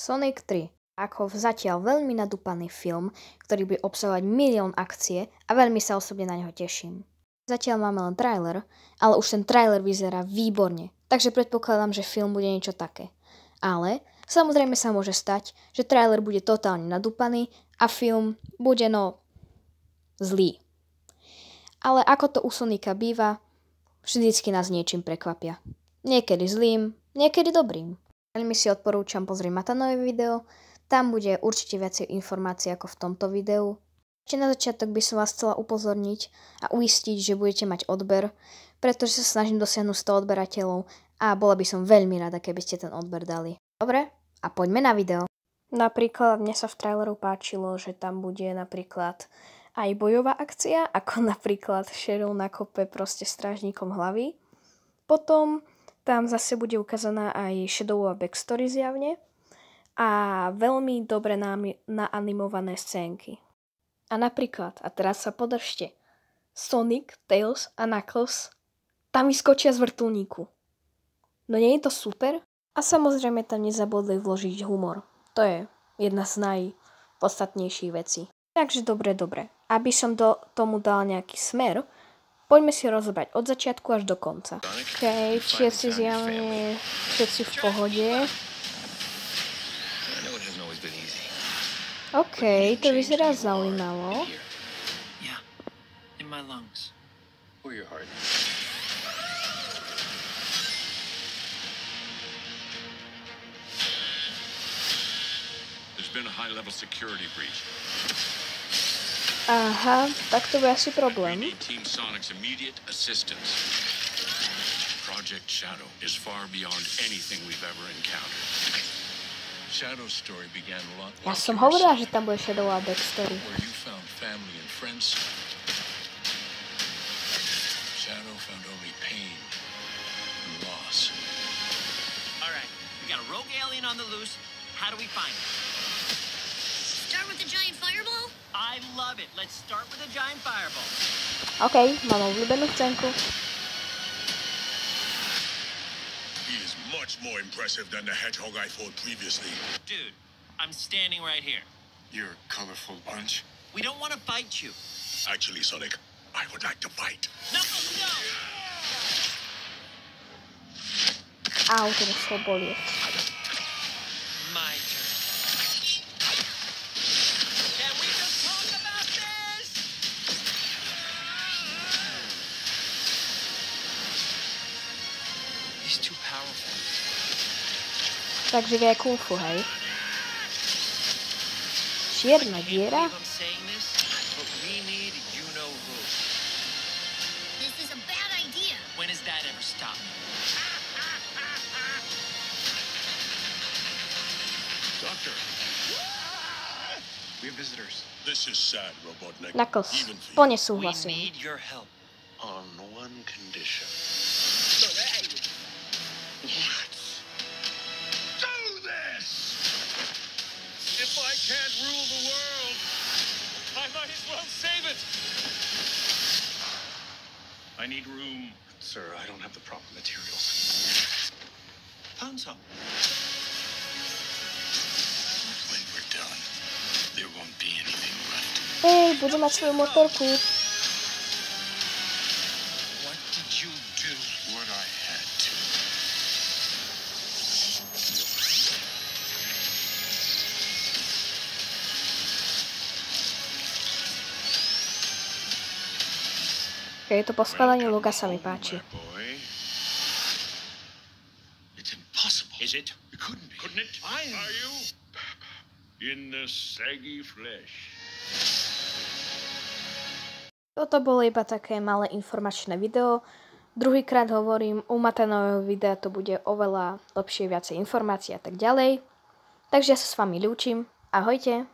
Sonic 3. Ako zatiaľ veľmi nadúpaný film, ktorý bude obsahovať milión akcie a veľmi sa osobne na neho teším. Zatiaľ máme len trailer, ale už ten trailer vyzerá výborne, takže predpokladám, že film bude niečo také. Ale samozrejme sa môže stať, že trailer bude totálne nadúpaný a film bude zlý. Ale ako to u Sonika býva, vždycky nás niečím prekvapia. Niekedy zlým, niekedy dobrým. Veľmi si odporúčam pozrieť Matanové video, tam bude určite viacej informácií ako v tomto videu. Ešte na začiatok by som vás chcela upozorniť a uistiť, že budete mať odber, pretože sa snažím dosiahnuť 100 odberateľov a bola by som veľmi rada, keby ste ten odber dali. Dobre? A poďme na video. Napríklad mne sa v traileru páčilo, že tam bude napríklad aj bojová akcia, ako napríklad Cheryl nakope proste strážnikom hlavy. Potom tam zase bude ukázaná aj Shadowová backstory zjavne a veľmi dobre naanimované scénky. A napríklad, a teraz sa podržte, Sonic, Tails a Knuckles tam vyskočia z vrtuľníku. No nie je to super? A samozrejme tam nezabudli vložiť humor. To je jedna z najpodstatnejších vecí. Takže dobre. Aby som tomu dal nejaký smer, poďme si rozobrať od začiatku až do konca. OK, všetci zjavne, všetci v pohode. OK, to vyzerá zaujímavo. Aha, tak to bude asi problém. Project Shadow is far beyond anything we've ever encountered. Shadow's story began a lot Ja som hovorila, že tam bude Shadowová backstory. where you found family and friends. Shadow found only pain and loss. All right, we got a rogue alien on the loose. How do we find it? Start with the giant fireball? I love it. Let's start with a giant fireball. OK, mám obľúbenú scénku. He is much more impressive than the hedgehog I fought previously. Dude, I'm standing right here. You're a colorful bunch. We don't want to fight you. Actually, Sonic, I would like to fight. No! Au, to muselo bolieť. My turn. Can we just talk about this? He's too powerful. Takže vie aj kung fu, hej? Čierna diera? I'm saying this, but we need you-know-who. This is a bad idea. When has that ever stopped? Doctor. We have visitors. This is sad, Robotnik. Knuckles, Even for plne you. We súhlasím. need your help. On one condition. Let's do this! If I can't rule the world, I might as well save it. I need room. Sir, I don't have the proper materials. Found some. When we're done, there won't be anything left. Hej, budem mať svoju motorku. What did you do? What I had to. Keď to poskladanie loga sa mi páči. Boy. It's impossible. Is it? It couldn't be. Couldn't it? Are you in the saggy flesh? Toto bolo iba také malé informačné video. Druhýkrát hovorím, u Matanového videa to bude oveľa lepšie, viacej informácií a tak ďalej. Takže ja sa s vami ľúčim. Ahojte.